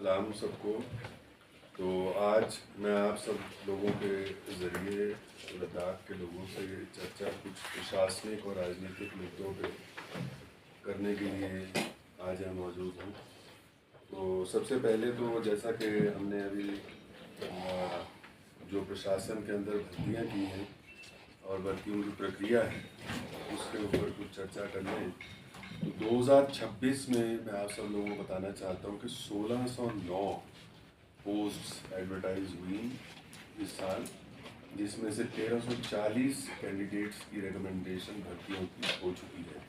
सलाम सबको। तो आज मैं आप सब लोगों के ज़रिए लद्दाख के लोगों से चर्चा कुछ प्रशासनिक और राजनीतिक मुद्दों पे करने के लिए आज यहाँ मौजूद हूँ। तो सबसे पहले तो जैसा कि हमने अभी जो प्रशासन के अंदर भर्तियाँ की हैं और भर्तियों की प्रक्रिया है उसके ऊपर कुछ चर्चा करने। तो 2026 में मैं आप सब लोगों को बताना चाहता हूँ कि 1609 पोस्ट एडवर्टाइज हुई इस साल, जिसमें से 1340 कैंडिडेट्स की रिकमेंडेशन भर्तियों की हो चुकी है।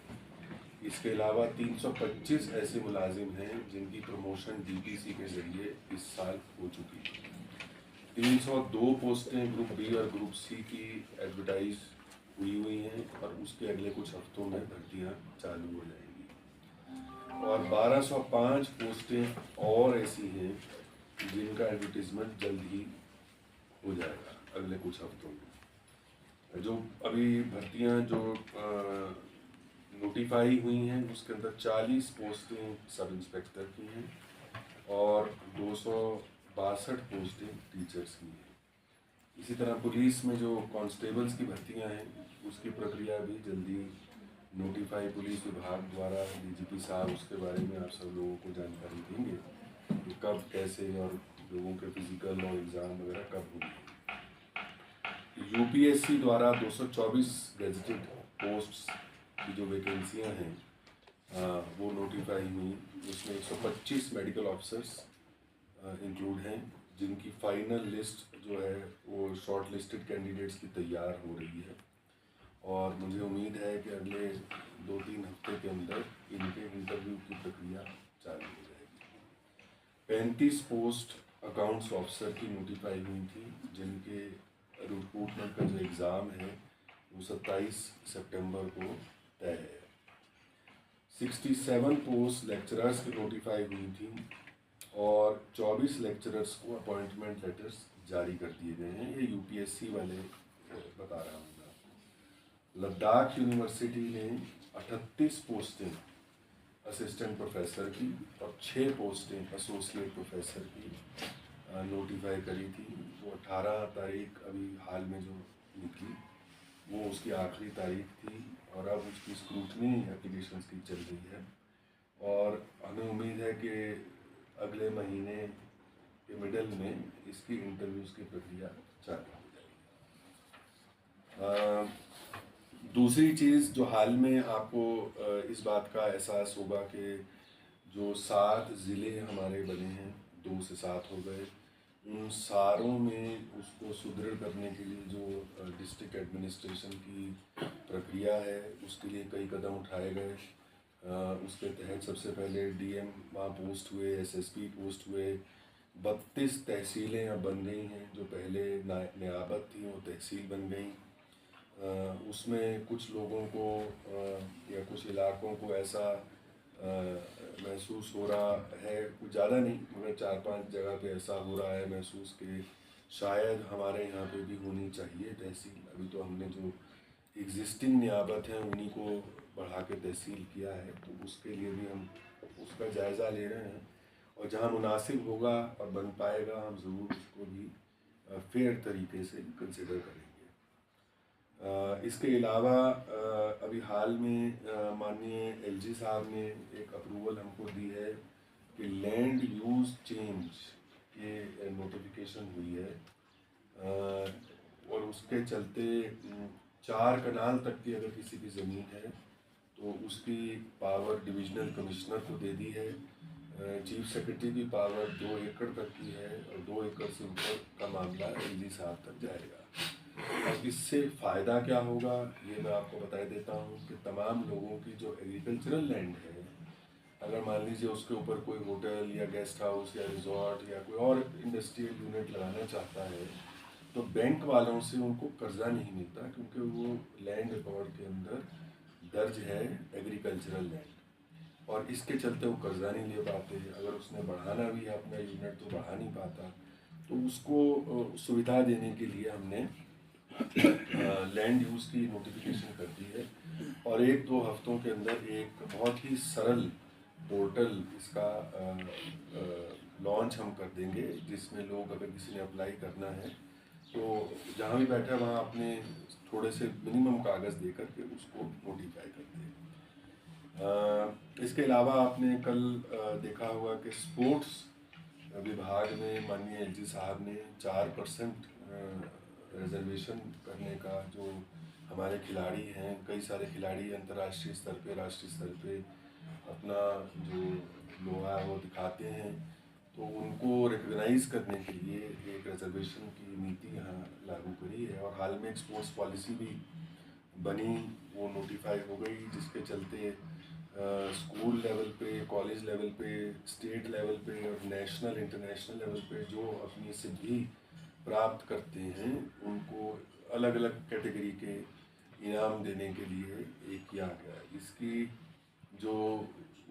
इसके अलावा 325 ऐसे मुलाजिम हैं जिनकी प्रमोशन डीपीसी के ज़रिए इस साल हो चुकी है। 302 पोस्टें ग्रुप बी और ग्रुप सी की एडवर्टाइज हुई हैं और उसके अगले कुछ हफ्तों में भर्तियां चालू हो जाएंगी। और 1205 पोस्टें और ऐसी हैं जिनका एडवर्टीजमेंट जल्द ही हो जाएगा अगले कुछ हफ्तों में। जो अभी भर्तियां जो नोटिफाई हुई हैं उसके अंदर 40 पोस्टें सब इंस्पेक्टर की हैं और 262 पोस्टें टीचर्स की हैं। इसी तरह पुलिस में जो कांस्टेबल्स की भर्तियां हैं उसकी प्रक्रिया भी जल्दी नोटिफाई पुलिस विभाग द्वारा डीजीपी साहब उसके बारे में आप सब लोगों को जानकारी देंगे कि कब कैसे और लोगों के फिजिकल और एग्ज़ाम वगैरह कब होंगे। यूपीएससी द्वारा 224 गेजेटेड पोस्ट्स की जो वैकेंसियां हैं वो नोटिफाई हुई। उसमें 125 मेडिकल ऑफिसर्स इंक्लूड हैं जिनकी फाइनल लिस्ट जो है वो शॉर्ट लिस्टेड कैंडिडेट्स की तैयार हो रही है और मुझे उम्मीद है कि अगले 2-3 हफ्ते के अंदर इनके इंटरव्यू की प्रक्रिया चालू हो जाएगी। 35 पोस्ट अकाउंट्स ऑफिसर की नोटिफाई हुई थी जिनके रिक्रूटमेंट का जो एग्ज़ाम है वो 27 सितंबर को तय है। 67 पोस्ट लेक्चरर्स की नोटिफाई हुई थी और 24 लेक्चरर्स को अपॉइंटमेंट लेटर्स जारी कर दिए गए हैं। ये यूपीएससी वाले बता रहा हूँ मैं। लद्दाख यूनिवर्सिटी ने 38 पोस्टें असिस्टेंट प्रोफेसर की और 6 पोस्टें एसोसिएट प्रोफेसर की नोटिफाई करी थी। वो 18 तारीख अभी हाल में जो निकली वो उसकी आखिरी तारीख थी और अब उसकी स्क्रूटनी एप्लीकेशंस की चल रही है और हमें उम्मीद है कि अगले महीने के मिडल में इसकी इंटरव्यूज़ की प्रक्रिया चालू हो जाएगी। दूसरी चीज़ जो हाल में आपको इस बात का एहसास होगा कि जो 7 ज़िले हमारे बने हैं, 2 से 7 हो गए, उन सारों में उसको सुदृढ़ करने के लिए जो डिस्ट्रिक्ट एडमिनिस्ट्रेशन की प्रक्रिया है उसके लिए कई कदम उठाए गए। उसके तहत सबसे पहले डीएम वहाँ पोस्ट हुए, एसएसपी पोस्ट हुए। 32 तहसीलें अब बन गई हैं, जो पहले नियाबत थी वो तहसील बन गई। उसमें कुछ लोगों को या कुछ इलाकों को ऐसा महसूस हो रहा है, कुछ ज़्यादा नहीं मगर 4-5 जगह पे ऐसा हो रहा है महसूस कि शायद हमारे यहाँ पे भी होनी चाहिए तहसील। अभी तो हमने जो एग्जिस्टिंग नियाबत हैं उन्हीं को बढ़ा के तहसील किया है, तो उसके लिए भी हम उसका जायज़ा ले रहे हैं और जहाँ मुनासिब होगा और बन पाएगा हम ज़रूर उसको भी फेयर तरीके से कंसिडर करेंगे। इसके अलावा अभी हाल में माननीय एलजी साहब ने एक अप्रूवल हमको दी है कि लैंड यूज़ चेंज के नोटिफिकेशन हुई है और उसके चलते 4 कनाल तक की अगर किसी की ज़मीन है तो उसकी पावर डिविजनल कमिश्नर को दे दी है। चीफ सेक्रेटरी की पावर 2 एकड़ तक की है और 2 एकड़ से ऊपर का मामला एलजी साहब तक जाएगा। और इससे फ़ायदा क्या होगा ये मैं आपको बता देता हूँ कि तमाम लोगों की जो एग्रीकल्चरल लैंड है, अगर मान लीजिए उसके ऊपर कोई होटल या गेस्ट हाउस या रिजॉर्ट या कोई और इंडस्ट्रियल यूनिट लगाना चाहता है तो बैंक वालों से उनको कर्जा नहीं मिलता क्योंकि वो लैंड रिकॉर्ड के अंदर दर्ज है एग्रीकल्चरल लैंड और इसके चलते वो कर्जा नहीं ले पाते। अगर उसने बढ़ाना भी है अपना यूनिट तो बढ़ा नहीं पाता, तो उसको सुविधा देने के लिए हमने लैंड यूज़ की नोटिफिकेशन कर दी है और 1-2 हफ्तों के अंदर एक बहुत ही सरल पोर्टल इसका लॉन्च हम कर देंगे, जिसमें लोग अगर किसी ने अप्लाई करना है तो जहाँ भी बैठा है वहाँ अपने थोड़े से मिनिमम कागज़ दे करके उसको नोटिफाई कर दें। इसके अलावा आपने कल देखा होगा कि स्पोर्ट्स विभाग में माननीय एलजी साहब ने 4% रिजर्वेशन करने का, जो हमारे खिलाड़ी हैं, कई सारे खिलाड़ी अंतर्राष्ट्रीय स्तर पे, राष्ट्रीय स्तर पे अपना जो लोहा है वो दिखाते हैं, तो उनको रिकग्नाइज़ करने के लिए एक रिजर्वेशन की नीति यहाँ लागू करी है। और हाल में एक स्पोर्ट्स पॉलिसी भी बनी, वो नोटिफाई हो गई, जिसके चलते स्कूल लेवल पे, कॉलेज लेवल पे, स्टेट लेवल पे और नेशनल इंटरनेशनल लेवल पे जो अपनी सिद्धि प्राप्त करते हैं उनको अलग अलग कैटेगरी के इनाम देने के लिए एक किया गया। इसकी जो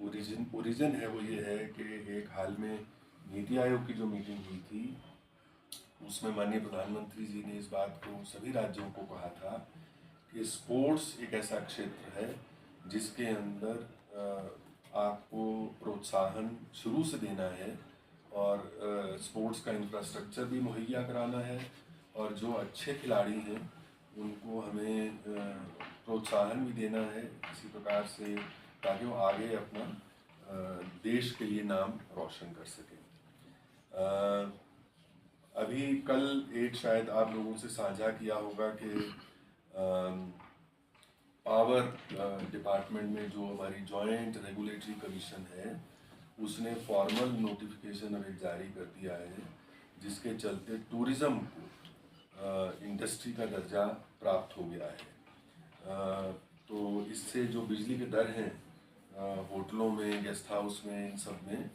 ओरिजिन है वो ये है कि एक हाल में नीति आयोग की जो मीटिंग हुई थी उसमें माननीय प्रधानमंत्री जी ने इस बात को सभी राज्यों को कहा था कि स्पोर्ट्स एक ऐसा क्षेत्र है जिसके अंदर आपको प्रोत्साहन शुरू से देना है और स्पोर्ट्स का इंफ्रास्ट्रक्चर भी मुहैया कराना है, और जो अच्छे खिलाड़ी हैं उनको हमें प्रोत्साहन भी देना है इसी प्रकार से, ताकि वो आगे अपना देश के लिए नाम रोशन कर सकें। अभी कल एक शायद आप लोगों से साझा किया होगा कि पावर डिपार्टमेंट में जो हमारी जॉइंट रेगुलेटरी कमीशन है उसने फॉर्मल नोटिफिकेशन अब एक जारी कर दिया है, जिसके चलते टूरिज़्म को इंडस्ट्री का दर्जा प्राप्त हो गया है। तो इससे जो बिजली के दर हैं होटलों में, गेस्ट हाउस में, इन सब में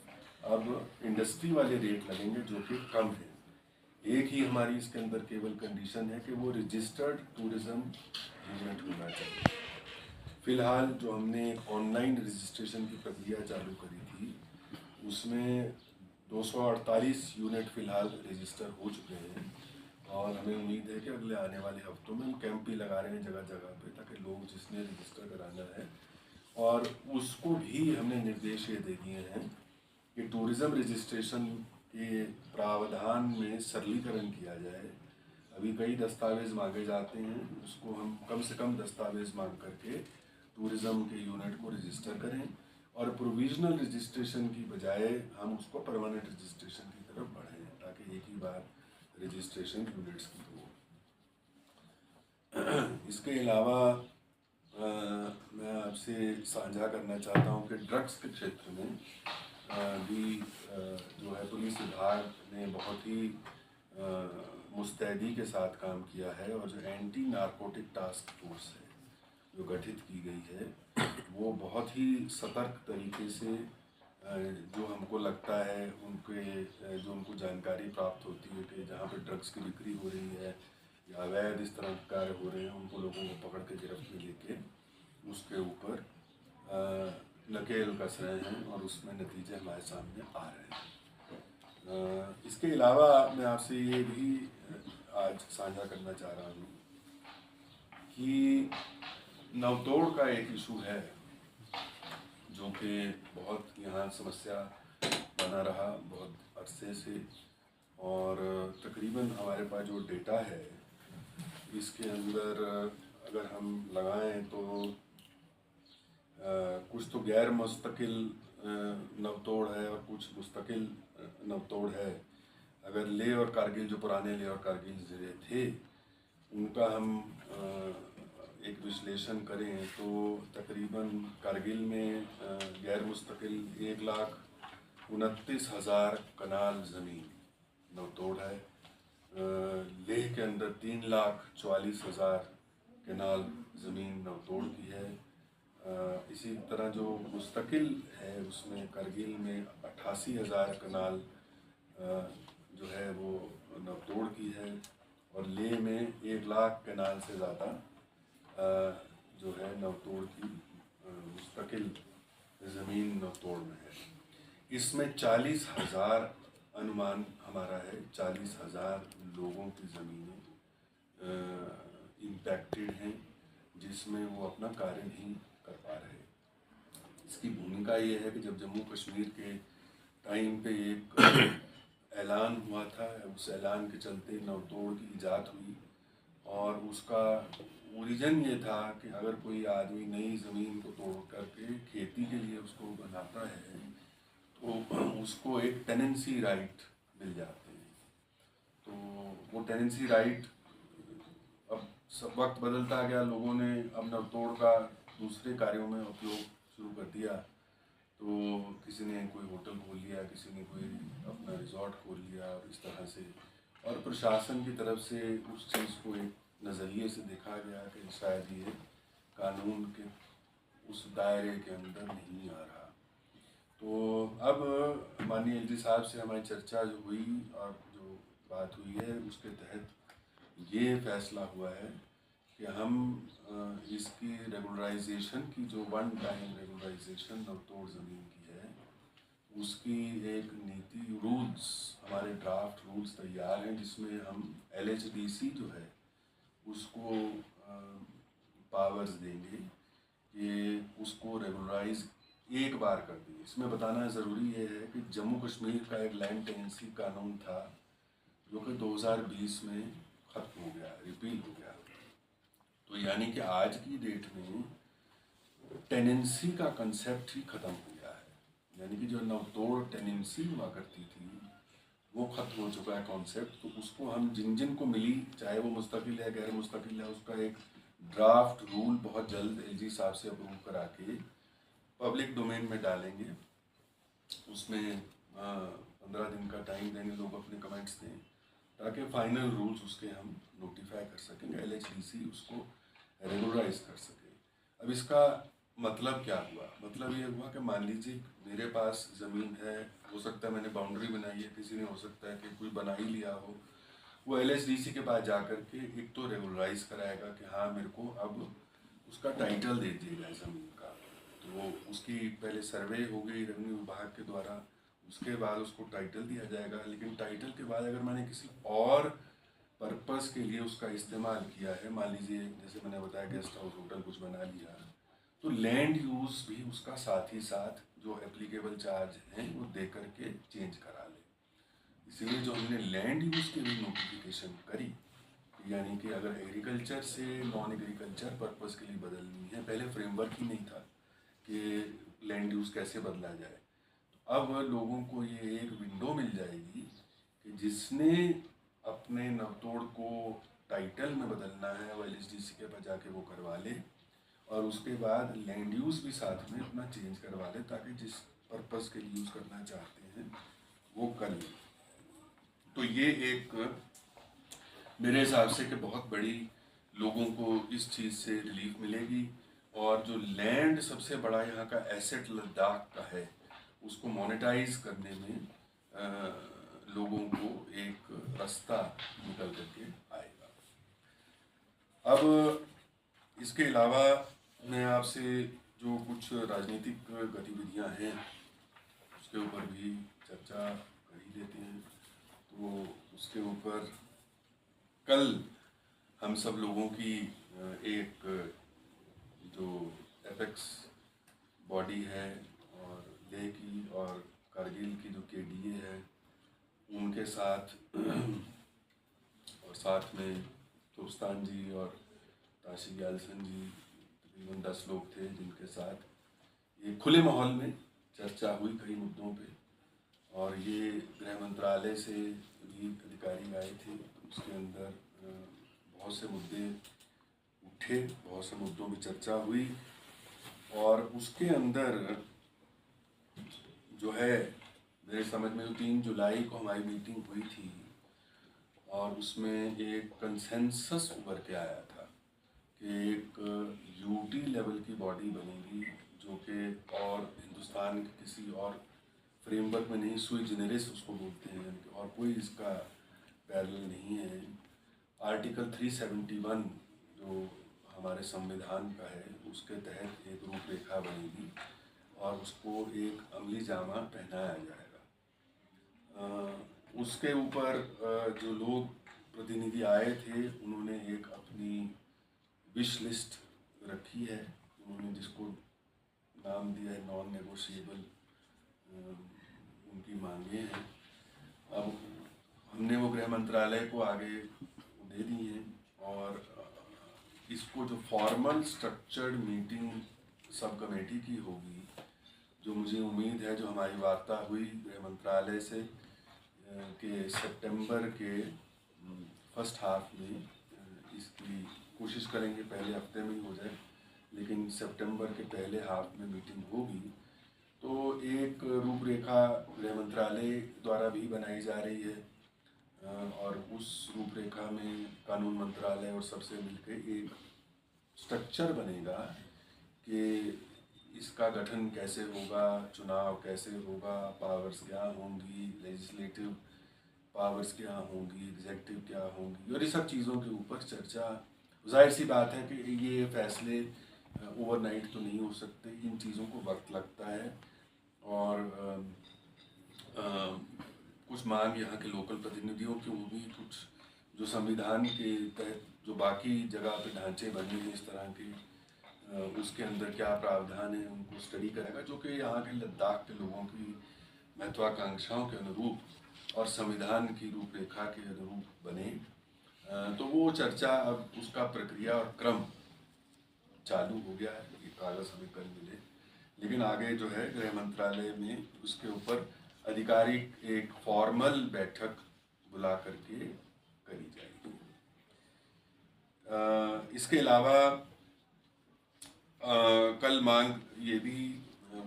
अब इंडस्ट्री वाले रेट लगेंगे जो कि कम है। एक ही हमारी इसके अंदर केवल कंडीशन है कि वो रजिस्टर्ड टूरिज़्म यूनिट होना चाहिए। फ़िलहाल जो हमने ऑनलाइन रजिस्ट्रेशन की प्रक्रिया चालू करी थी उसमें 248 यूनिट फ़िलहाल रजिस्टर हो चुके हैं, और हमें उम्मीद है कि अगले आने वाले हफ्तों में हम कैंप भी लगा रहे हैं जगह जगह पे, ताकि लोग जिसने रजिस्टर कराना है, और उसको भी हमने निर्देश ये दे दिए हैं कि टूरिज़्म रजिस्ट्रेशन के प्रावधान में सरलीकरण किया जाए। अभी कई दस्तावेज़ मांगे जाते हैं, उसको हम कम से कम दस्तावेज़ मांग करके टूरिज़्म के यूनिट को रजिस्टर करें, और प्रोविजनल रजिस्ट्रेशन की बजाय हम उसको परमानेंट रजिस्ट्रेशन की तरफ बढ़ें, ताकि एक ही बार रजिस्ट्रेशन यूनिट्स की हो। इसके अलावा मैं आपसे साझा करना चाहता हूँ कि ड्रग्स के क्षेत्र में भी जो है पुलिस विभाग ने बहुत ही मुस्तैदी के साथ काम किया है, और जो एंटी नारकोटिक टास्क फोर्स है जो गठित की गई है वो बहुत ही सतर्क तरीके से जो हमको लगता है जो उनको जानकारी प्राप्त होती है कि जहाँ पे ड्रग्स की बिक्री हो रही है या अवैध इस तरह के कार्य हो रहे हैं, उनको लोगों को पकड़ के गिरफ्त में लेके उसके ऊपर नकेल कस रहे हैं, और उसमें नतीजे हमारे सामने आ रहे हैं। इसके अलावा मैं आपसे ये भी आज साझा करना चाह रहा हूँ कि नवतोड़ का एक इशू है जो कि बहुत यहाँ समस्या बना रहा बहुत अरसे से, और तकरीबन हमारे पास जो डेटा है इसके अंदर अगर हम लगाएं तो कुछ तो गैर मुस्तकिल नवतोड़ है और कुछ मुस्तकिल नवतोड़ है। अगर लेह और कारगिल, जो पुराने लेह और कारगिल ज़िले थे, उनका हम एक विश्लेषण करें तो तकरीबन कारगिल में गैर मुस्तकिल 1,29,000 कनाल ज़मीन नवतोड़ है। लेह के अंदर 3,44,000 कनाल ज़मीन नवतोड़ की है। इसी तरह जो मुस्तकिल है उसमें कारगिल में 88,000 कनाल जो है वो नवतोड़ की है, और लेह में 1,00,000 कनाल से ज़्यादा जो है नवतोड़ की मुस्तकिल ज़मीन नवतोड़ में है। इसमें 40,000 अनुमान हमारा है, 40,000 लोगों की ज़मीनें इम्पैक्टेड हैं, जिसमें वो अपना कार्य नहीं कर पा रहे। इसकी भूमिका ये है कि जब जम्मू कश्मीर के टाइम पे एक ऐलान हुआ था, उस ऐलान के चलते नवतोड़ की इजाद हुई। और उसका ओरिजिन ये था कि अगर कोई आदमी नई ज़मीन को तोड़ करके खेती के लिए उसको बनाता है तो उसको एक टेनेंसी राइट मिल जाते हैं। तो वो टेनेंसी राइट, अब सब वक्त बदलता गया, लोगों ने अब नवतोड़ का दूसरे कार्यों में उपयोग शुरू कर दिया। तो किसी ने कोई होटल खोल लिया, किसी ने कोई अपना रिजॉर्ट खोल लिया, और इस तरह से, और प्रशासन की तरफ से उस चीज़ को एक नज़रिए से देखा गया कि शायद ये कानून के उस दायरे के अंदर नहीं आ रहा। तो अब माननीय एलजी साहब से हमारी चर्चा जो हुई और जो बात हुई है, उसके तहत ये फैसला हुआ है कि हम इसकी रेगुलराइजेशन की, जो वन टाइम रेगुलराइजेशन नवतोड़ ज़मीन की है, उसकी एक नीति, रूल्स, हमारे ड्राफ्ट रूल्स तैयार हैं, जिसमें हम एलएचडीसी जो है उसको पावर्स देंगे कि उसको रेगुलराइज एक बार कर दी। इसमें बताना ज़रूरी ये है कि जम्मू कश्मीर का एक लैंड टेनेंसी कानून था जो कि 2020 में ख़त्म हो गया, रिपील हो गया। तो यानी कि आज की डेट में टेनेंसी का कंसेप्ट ही ख़त्म हो गया है। यानी कि जो नवतोड़ टेनेंसी हुआ करती थी वो ख़त्म हो चुका है कॉन्सेप्ट। तो उसको हम जिन जिन को मिली, चाहे वो मुस्तकिल है गैर मुस्तकिल है, उसका एक ड्राफ्ट रूल बहुत जल्द एलजी साहब से अप्रूव करा के पब्लिक डोमेन में डालेंगे। उसमें 15 दिन का टाइम देंगे, लोग अपने कमेंट्स दें, ताकि फाइनल रूल्स उसके हम नोटिफाई कर सकेंगे, एलएचडीसी उसको रेगुलराइज कर सके। अब इसका मतलब क्या हुआ? मतलब ये हुआ कि मान लीजिए मेरे पास ज़मीन है, हो सकता है मैंने बाउंड्री बनाई है, किसी ने हो सकता है कि कोई बना ही लिया हो, वो एलएचडीसी के पास जा कर के एक तो रेगुलराइज कराएगा कि हाँ मेरे को अब उसका टाइटल दे दिया जाए ज़मीन का। तो वो उसकी पहले सर्वे होगी रेवेन्यू विभाग के द्वारा, उसके बाद उसको टाइटल दिया जाएगा। लेकिन टाइटल के बाद अगर मैंने किसी और पर्पस के लिए उसका इस्तेमाल किया है, मान लीजिए जैसे मैंने बताया गेस्ट हाउस होटल कुछ बना लिया, तो लैंड यूज़ भी उसका साथ ही साथ जो एप्लीकेबल चार्ज हैं वो दे करके चेंज करा ले। इसीलिए जो हमने लैंड यूज़ की भी नोटिफिकेशन करी, यानी कि अगर एग्रीकल्चर से नॉन एग्रीकल्चर पर्पस के लिए बदलनी है, पहले फ्रेमवर्क ही नहीं था कि लैंड यूज़ कैसे बदला जाए। तो अब लोगों को ये एक विंडो मिल जाएगी कि जिसने अपने नवतोड़ को टाइटल में बदलना है वो एलएचडीसी के पास जाके वो करवा ले, और उसके बाद लैंड यूज़ भी साथ में अपना चेंज करवा ले, ताकि जिस पर्पस के लिए यूज़ करना चाहते हैं वो कर ले। तो ये एक मेरे हिसाब से कि बहुत बड़ी लोगों को इस चीज़ से रिलीफ मिलेगी। और जो लैंड सबसे बड़ा यहाँ का एसेट लद्दाख का है, उसको मोनेटाइज करने में लोगों को एक रास्ता निकल करके आएगा। अब इसके अलावा मैं आपसे जो कुछ राजनीतिक गतिविधियाँ हैं उसके ऊपर भी चर्चा कर ही लेते हैं। तो उसके ऊपर कल हम सब लोगों की एक जो एपेक्स बॉडी है, और लेह की और कारगिल की जो केडीए है उनके साथ और साथ में तुस्तान जी और ताशी ग्यालसन जी, तकरीबन 10 लोग थे जिनके साथ ये खुले माहौल में चर्चा हुई कई मुद्दों पे। और ये गृह मंत्रालय से भी अधिकारी आए थे, उसके अंदर बहुत से मुद्दे उठे, बहुत से मुद्दों पर चर्चा हुई। और उसके अंदर जो है मेरे समझ में 3 जुलाई को हमारी मीटिंग हुई थी, और उसमें एक कंसेंसस उभर के आया था कि एक यूटी लेवल की बॉडी बनेगी जो कि और हिंदुस्तान के किसी और फ्रेमवर्क में नहीं, सुई जेनेरिस उसको बोलते हैं, और कोई इसका पैरेलल नहीं है। आर्टिकल 371 जो हमारे संविधान का है उसके तहत एक रूपरेखा बनेगी और उसको एक अमली जामा पहनाया जाएगा। उसके ऊपर जो लोग प्रतिनिधि आए थे उन्होंने एक अपनी विश लिस्ट रखी है, उन्होंने जिसको नाम दिया है नॉन नेगोशिएबल। उनकी मांगे हैं। अब हमने वो गृह मंत्रालय को आगे दे दी हैं और इसको जो formal structured meeting sub committee की होगी, जो मुझे उम्मीद है जो हमारी वार्ता हुई गृह मंत्रालय से कि सितंबर के फर्स्ट हाफ में इसकी कोशिश करेंगे, पहले हफ्ते में ही हो जाए, लेकिन सितंबर के पहले हाफ में मीटिंग होगी। तो एक रूपरेखा गृह मंत्रालय द्वारा भी बनाई जा रही है और उस रूपरेखा में कानून मंत्रालय और सबसे मिलकर एक स्ट्रक्चर बनेगा कि इसका गठन कैसे होगा, चुनाव कैसे होगा, पावर्स क्या होंगी, लेजिस्लेटिव पावर्स क्या होंगी, एग्जेक्टिव क्या होंगी, और ये सब चीज़ों के ऊपर चर्चा। जाहिर सी बात है कि ये फैसले ओवरनाइट तो नहीं हो सकते, इन चीज़ों को वक्त लगता है और कुछ मांग यहाँ के लोकल प्रतिनिधियों की होगी, कुछ जो संविधान के तहत जो बाकी जगह पे ढांचे बने हैं इस तरह के, उसके अंदर क्या प्रावधान है उनको स्टडी करेगा, जो कि यहाँ के लद्दाख के लोगों की महत्वाकांक्षाओं के अनुरूप और संविधान की रूपरेखा के अनुरूप बने। तो वो चर्चा अब उसका प्रक्रिया और क्रम चालू हो गया है। ये कागज़ हमें कल मिले, लेकिन आगे जो है गृह मंत्रालय में उसके ऊपर आधिकारिक एक फॉर्मल बैठक बुला करके करी जाएगी। इसके अलावा कल मांग ये भी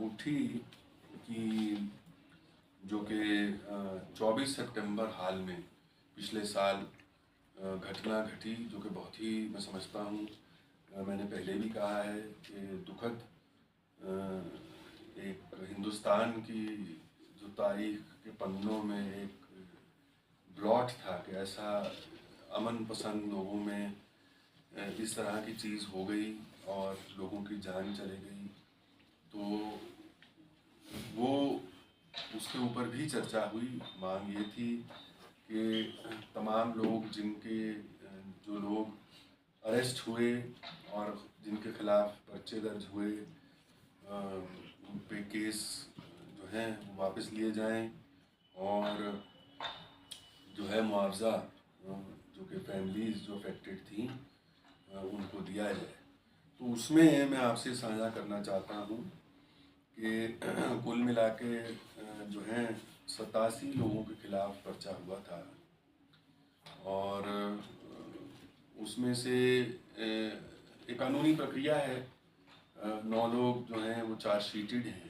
उठी कि जो कि 24 सितंबर हाल में पिछले साल घटना घटी, जो कि बहुत ही मैं समझता हूँ, मैंने पहले भी कहा है कि दुखद एक हिंदुस्तान की जो तारीख के पन्नों में एक ब्लॉट था कि ऐसा अमन पसंद लोगों में इस तरह की चीज़ हो गई और लोगों की जान चली गई। तो वो उसके ऊपर भी चर्चा हुई। मांग ये थी कि तमाम लोग जो लोग अरेस्ट हुए और जिनके खिलाफ पर्चे दर्ज हुए, उन पे केस जो हैं वो वापस लिए जाएं और जो है मुआवजा जो कि फैमिलीज़ जो अफेक्टेड थी उनको दिया जाए। तो उसमें मैं आपसे साझा करना चाहता हूँ कि कुल मिला के जो हैं 87 लोगों के खिलाफ पर्चा हुआ था और उसमें से एक कानूनी प्रक्रिया है, 9 लोग जो हैं वो चार्जशीटेड हैं।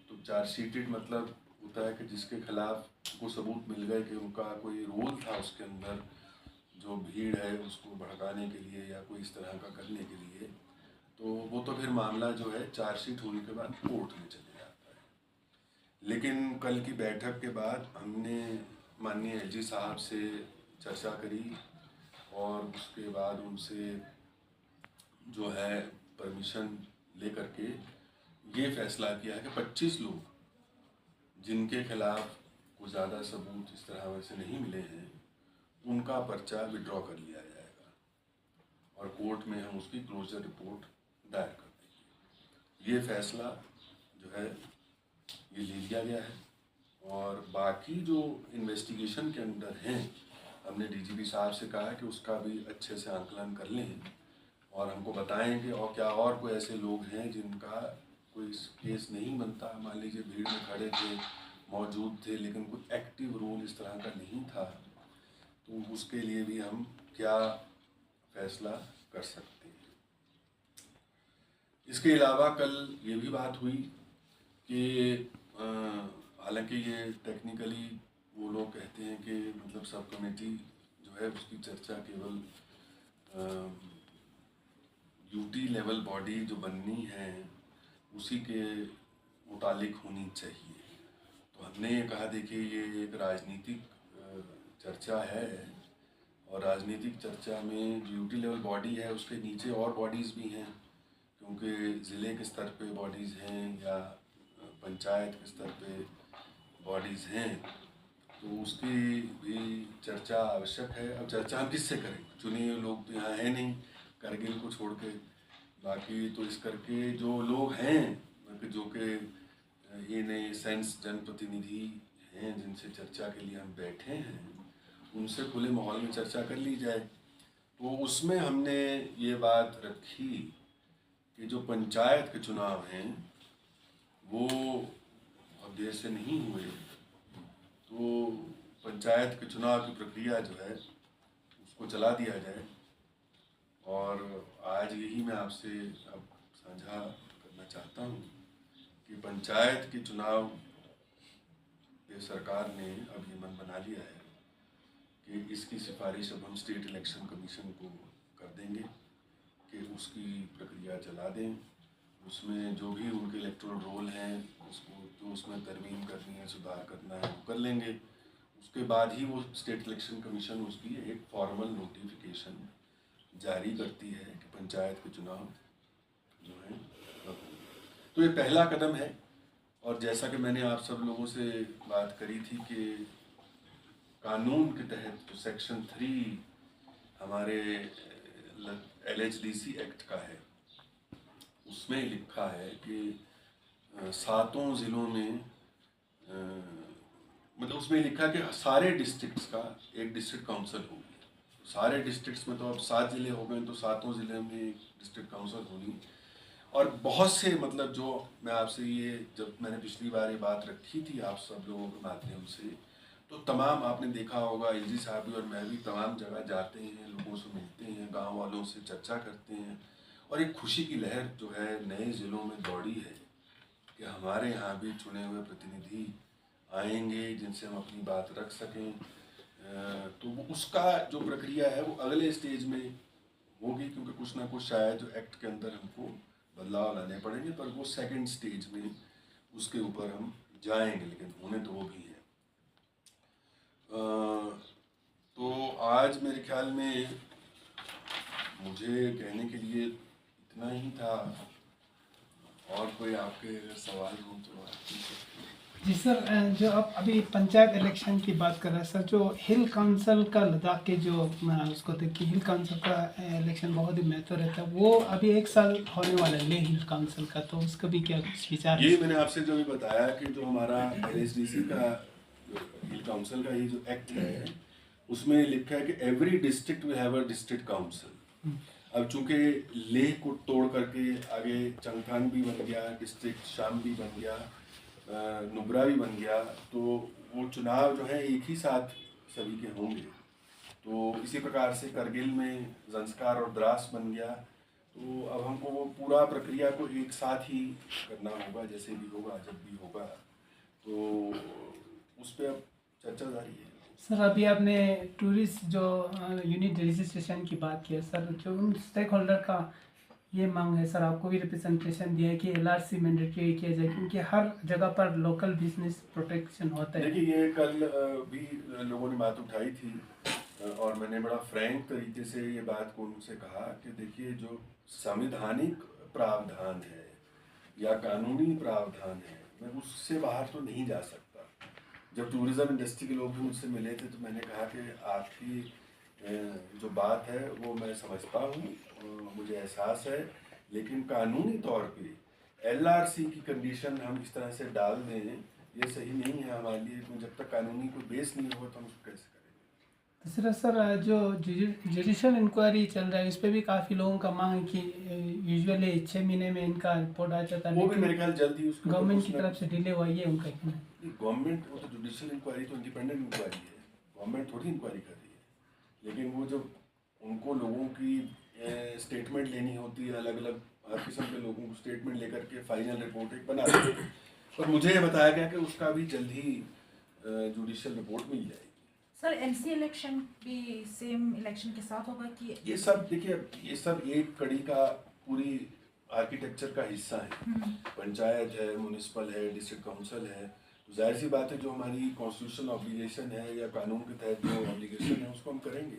तो चार्जशीटेड मतलब होता है कि जिसके खिलाफ को सबूत मिल गए कि उनका कोई रोल था उसके अंदर, जो भीड़ है उसको भड़काने के लिए या कोई इस तरह का करने के लिए, तो वो तो फिर मामला जो है चार्जशीट होने के बाद कोर्ट में चले जाता है। लेकिन कल की बैठक के बाद हमने माननीय एलजी साहब से चर्चा करी और उसके बाद उनसे जो है परमिशन ले करके ये फैसला किया कि 25 लोग जिनके खिलाफ कोई ज़्यादा सबूत इस तरह वैसे नहीं मिले हैं, उनका पर्चा विड्रॉ कर लिया जाएगा और कोर्ट में हम उसकी क्लोजर रिपोर्ट दायर कर देंगे। ये फैसला जो है ये ले लिया गया है और बाकी जो इन्वेस्टिगेशन के अंदर हैं, हमने डीजीपी साहब से कहा कि उसका भी अच्छे से आंकलन कर लें और हमको बताएं कि और क्या और कोई ऐसे लोग हैं जिनका कोई केस नहीं बनता। मान लीजिए भीड़ में खड़े थे, मौजूद थे, लेकिन कोई एक्टिव रोल इस तरह का नहीं था, तो उसके लिए भी हम क्या फैसला कर सकते हैं। इसके अलावा कल ये भी बात हुई कि हालांकि ये टेक्निकली वो लोग कहते हैं कि मतलब सब कमेटी जो है उसकी चर्चा केवल यूटी लेवल बॉडी जो बननी है उसी के मुतालिक होनी चाहिए। तो हमने ये कहा, देखिए ये एक राजनीतिक चर्चा है और राजनीतिक चर्चा में जो यूटी लेवल बॉडी है उसके नीचे और बॉडीज़ भी हैं, क्योंकि ज़िले के स्तर पे बॉडीज़ हैं या पंचायत के स्तर पे बॉडीज़ हैं, तो उसकी भी चर्चा आवश्यक है। अब चर्चा हम किससे करें, चुने हुए लोग तो यहाँ हैं नहीं, करगिल को छोड़ के, बाकी तो इस करके जो लोग हैं जो कि ये नए सेंस जनप्रतिनिधि हैं जिनसे चर्चा के लिए हम बैठे हैं, उनसे खुले माहौल में चर्चा कर ली जाए। तो उसमें हमने ये बात रखी कि जो पंचायत के चुनाव हैं वो अब देर से नहीं हुए, तो पंचायत के चुनाव की प्रक्रिया जो है उसको चला दिया जाए। और आज यही मैं आपसे अब साझा करना चाहता हूँ कि पंचायत के चुनाव ये सरकार ने अब ये मन बना लिया है कि इसकी सिफारिश अब हम स्टेट इलेक्शन कमीशन को कर देंगे कि उसकी प्रक्रिया चला दें। उसमें जो भी उनके इलेक्टोरल रोल हैं उसको जो उसमें तरमीम करनी है, सुधार करना है, वो कर लेंगे। उसके बाद ही वो स्टेट इलेक्शन कमीशन उसकी एक फॉर्मल नोटिफिकेशन जारी करती है कि पंचायत के चुनाव जो हैं। तो ये पहला कदम है। और जैसा कि मैंने आप सब लोगों से बात करी थी कि कानून के तहत जो सेक्शन 3 हमारे LHDC एक्ट का है, उसमें लिखा है कि 7 ज़िलों में मतलब उसमें लिखा कि सारे डिस्ट्रिक्ट्स का एक डिस्ट्रिक्ट काउंसिल होगी। सारे डिस्ट्रिक्ट्स में तो अब 7 ज़िले हो गए, तो 7 ज़िले में एक डिस्ट्रिक्ट काउंसिल होगी। और बहुत से मतलब जो मैं आपसे ये जब मैंने पिछली बार ये बात रखी थी आप सब लोगों के माध्यम से, तो तमाम आपने देखा होगा LG साहब भी और मैं भी तमाम जगह जाते हैं, लोगों से मिलते हैं, गांव वालों से चर्चा करते हैं। और एक खुशी की लहर जो है नए ज़िलों में दौड़ी है कि हमारे यहाँ भी चुने हुए प्रतिनिधि आएंगे जिनसे हम अपनी बात रख सकें। तो वो उसका जो प्रक्रिया है वो अगले स्टेज में होगी, क्योंकि कुछ ना कुछ शायद जो एक्ट के अंदर हमको बदलाव लाने पड़ेंगे, पर वो सेकंड स्टेज में उसके ऊपर हम जाएंगे, लेकिन होने तो वो भी है। तो आज मेरे ख्याल में मुझे कहने के लिए इतना ही था। और कोई आपके सवाल हो तो आप पूछ सकते हैं। जी सर, जो आप अभी पंचायत इलेक्शन की बात कर रहे हैं सर, जो हिल काउंसिल का लद्दाख के जो उसको देखिए हिल काउंसिल का इलेक्शन बहुत ही महत्व रहता है, वो अभी 1 साल होने वाला है ले हिल काउंसिल का, तो उसका भी क्या कुछ विचार है? ये मैंने आपसे जो भी बताया कि जो हमारा LHDC का हिल काउंसिल का ये जो एक्ट है उसमें लिखा है कि every district will have a district council. अब चूंकि लेह को तोड़ करके आगे चंगथांग भी बन गया, डिस्ट्रिक्ट शाम भी बन गया, नुब्रा भी बन गया, तो वो चुनाव जो है एक ही साथ सभी के होंगे। तो इसी प्रकार से करगिल में ज़ंस्कार और द्रास बन गया। तो अब हमको वो पूरा प्रक्रिया को एक साथ ही करना होगा, जैसे भी होगा जब भी होगा। तो उस पर अब चर्चा जारी है। सर अभी आपने टूरिस्ट जो यूनिट रजिस्ट्रेशन की बात की है सर, जो उन स्टेक होल्डर का ये मांग है सर, आपको भी रिप्रेजेंटेशन दिया है कि LRC मैंडेटरी किया जाए, क्योंकि हर जगह पर लोकल बिजनेस प्रोटेक्शन होता है। देखिए ये कल भी लोगों ने बात उठाई थी और मैंने बड़ा फ्रैंक तरीके से ये बात को उनसे कहा कि देखिए जो संवैधानिक प्रावधान है या कानूनी प्रावधान है, मैं उससे बाहर तो नहीं जा सकता। जब टूरिज़्म इंडस्ट्री के लोग भी मुझसे मिले थे तो मैंने कहा कि आपकी जो बात है वो मैं समझता हूँ, मुझे एहसास है, लेकिन कानूनी तौर पे LRC की कंडीशन हम इस तरह से डाल दें ये सही नहीं है हमारे लिए, क्योंकि जब तक कानूनी कोई बेस नहीं होगा तो हम उसको कैसे करेंगे। दूसरा सर, जो जुडिशल इंक्वायरी चल रहा है उस पर भी काफ़ी लोगों का मांग है कि यूजुअली 6 महीने में इनका रिपोर्ट आ जाता है, वो भी मेरे ख्याल जल्द ही उसको गवर्नमेंट की तरफ से डिले हुआ, ये उनका कहना है। गवर्नमेंट वो तो जुडिशल इंक्वायरी तो इंडिपेंडेंट इंक्वायरी है, गवर्नमेंट थोड़ी इंक्वायरी कर रही है। लेकिन वो जब उनको लोगों की स्टेटमेंट लेनी होती है, अलग अलग हर किस्म के लोगों को स्टेटमेंट लेकर के फाइनल रिपोर्ट एक बनाते हैं, और मुझे ये बताया गया कि उसका भी जल्द ही जुडिशियल रिपोर्ट मिल जाएगी। सर MC इलेक्शन भी सेम इलेक्शन के साथ होगा कि ये सब देखिए ये सब एक कड़ी का पूरी आर्किटेक्चर का हिस्सा है। पंचायत है, म्यूनिसिपल है, डिस्ट्रिक्ट काउंसिल है, तो जाहिर सी बात है जो हमारी कॉन्स्टिट्यूशनल ऑब्लिगेशन है या कानून के तहत जो ऑब्लिगेशन है उसको हम करेंगे।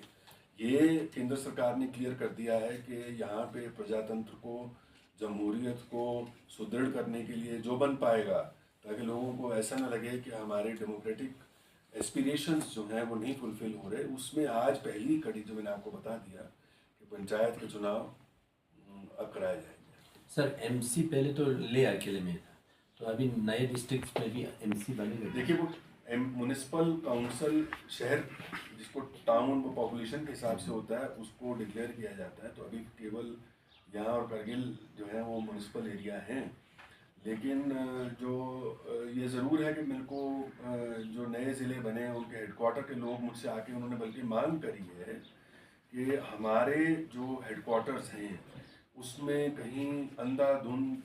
ये केंद्र सरकार ने क्लियर कर दिया है कि यहाँ पे प्रजातंत्र को, जमहूरियत को सुदृढ़ करने के लिए जो बन पाएगा, ताकि लोगों को ऐसा ना लगे कि हमारे डेमोक्रेटिक एस्पिरेशंस जो हैं वो नहीं फुलफिल हो रहे, उसमें आज पहली कड़ी जो मैंने आपको बता दिया कि पंचायत के चुनाव अब कराए जाएंगे। सर MC पहले तो लेह किले में था, तो अभी नए डिस्ट्रिक्ट में भी एमसी बनेंगे? देखिए वो म्यूनिसिपल काउंसिल शहर जिसको टाउन पॉपुलेशन के हिसाब से होता है उसको डिक्लेयर किया जाता है। तो अभी केवल यहाँ और करगिल जो है वो म्यूनिसिपल एरिया हैं, लेकिन जो ये ज़रूर है कि मेरे को जो नए ज़िले बने हैं उनके हेडक्वार्टर के लोग मुझसे आके उन्होंने बल्कि मांग करी है कि हमारे जो हेडक्वार्टर्स हैं उसमें कहीं अंधाधुंध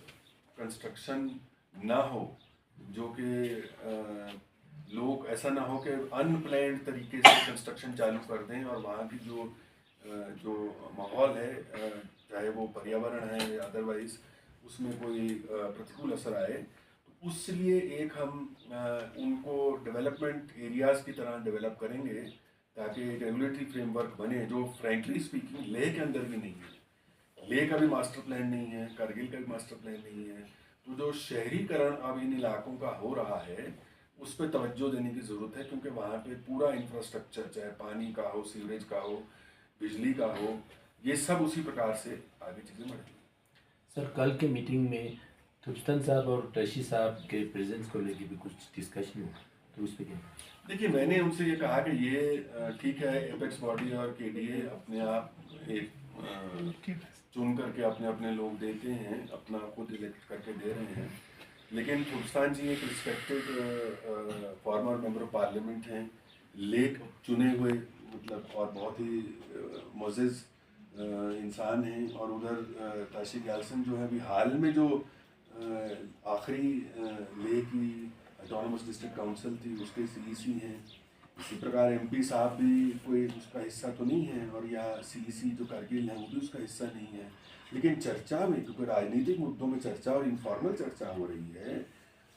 कंस्ट्रक्शन ना हो, जो कि लोग ऐसा ना हो कि अनप्लान्ड तरीके से कंस्ट्रक्शन चालू कर दें और वहाँ की जो माहौल है चाहे वो पर्यावरण है या अदरवाइज उसमें कोई प्रतिकूल असर आए। तो उसलिए एक हम उनको डेवलपमेंट एरियाज़ की तरह डेवलप करेंगे ताकि रेगुलेटरी फ्रेमवर्क बने जो फ्रैंकली स्पीकिंग लेह के अंदर भी नहीं है। लेह का भी मास्टर प्लान नहीं है, करगिल का भी मास्टर प्लान नहीं है। तो जो शहरीकरण अब इन इलाकों का हो रहा है उस पर तवज्जो देने की ज़रूरत है, क्योंकि वहाँ पे पूरा इंफ्रास्ट्रक्चर चाहे पानी का हो, सीवरेज का हो, बिजली का हो, ये सब उसी प्रकार से आगे चीज़ें बढ़ेंगी। सर कल के मीटिंग में थुप्तन साहब और टैशी साहब के प्रेजेंस को लेके भी कुछ डिस्कशन हुआ, तो उस पर क्या? देखिए मैंने उनसे ये कहा कि ये ठीक है एपेक्स बॉडी और केडीए अपने आप एक चुन करके अपने अपने लोग देते हैं, अपना खुद इलेक्ट करके दे रहे हैं, लेकिन तुर्कस्तान जी एक respected farmer member of parliament हैं, लेक चुने हुए मतलब और बहुत ही मुअज़्ज़ज़ इंसान हैं। और उधर ताशी ग्यालसन जो है अभी हाल में जो आखिरी ले की ऑटोनमस डिस्ट्रिक्ट काउंसिल थी उसके सीईसी हैं। इसी प्रकार एमपी साहब भी कोई उसका हिस्सा तो नहीं है और या सीईसी जो करगिल है वो भी उसका हिस्सा नहीं है। लेकिन चर्चा में क्योंकि राजनीतिक मुद्दों में चर्चा और इनफॉर्मल चर्चा हो रही है,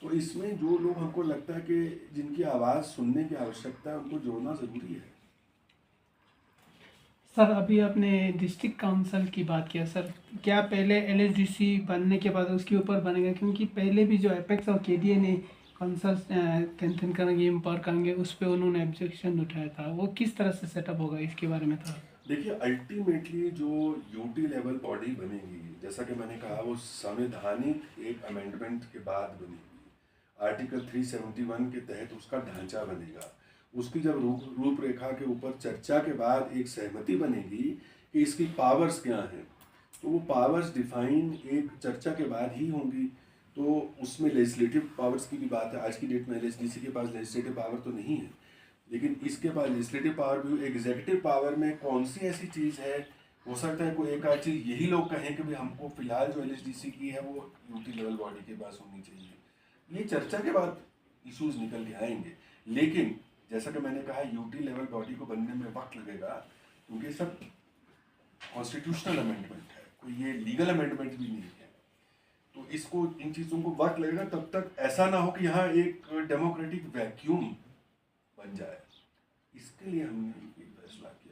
तो इसमें जो लोग हमको लगता है कि जिनकी आवाज़ सुनने की आवश्यकता है उनको जोड़ना ज़रूरी है। सर अभी आपने डिस्ट्रिक्ट काउंसिल की बात किया, सर क्या पहले एलएसडीसी बनने के बाद उसके ऊपर बनेगा? क्योंकि पहले भी जो एपेक्स और केडीए ने काउंसिल कैंथन करेंगे एम्पावर करेंगे उस पर उन्होंने ऑब्जेक्शन उठाया था, वो किस तरह से सेटअप होगा इसके बारे में था? देखिए अल्टीमेटली जो यूटी लेवल बॉडी बनेगी, जैसा कि मैंने कहा, वो संवैधानिक एक अमेंडमेंट के बाद बनेगी। आर्टिकल 371 के तहत उसका ढांचा बनेगा। उसकी जब रूपरेखा के ऊपर चर्चा के बाद एक सहमति बनेगी कि इसकी पावर्स क्या हैं, तो वो पावर्स डिफाइन एक चर्चा के बाद ही होंगी। तो उसमें लेजिस्लेटिव पावर्स की भी बात है। आज की डेट में एलएसडीसी के पास लेजिस्लेटिव पावर तो नहीं है, लेकिन इसके पास लेजिस्लेटिव पावर भी। एग्जीक्यूटिव पावर में कौन सी ऐसी चीज़ है, हो सकता है कोई एक आध चीज़ यही लोग कहें कि भाई हमको फिलहाल जो एलएसडीसी की है वो यूटी लेवल बॉडी के पास होनी चाहिए। ये चर्चा के बाद इश्यूज निकल के आएंगे, लेकिन जैसा कि मैंने कहा यूटी लेवल बॉडी को बनने में वक्त लगेगा, क्योंकि सब कॉन्स्टिट्यूशनल अमेंडमेंट है, कोई ये लीगल अमेंडमेंट भी नहीं है। तो इसको इन चीज़ों को वक्त लगेगा। तब तक ऐसा ना हो कि यहाँ एक डेमोक्रेटिक वैक्यूम बन जाए। इसके लिए हमने ये फैसला किया।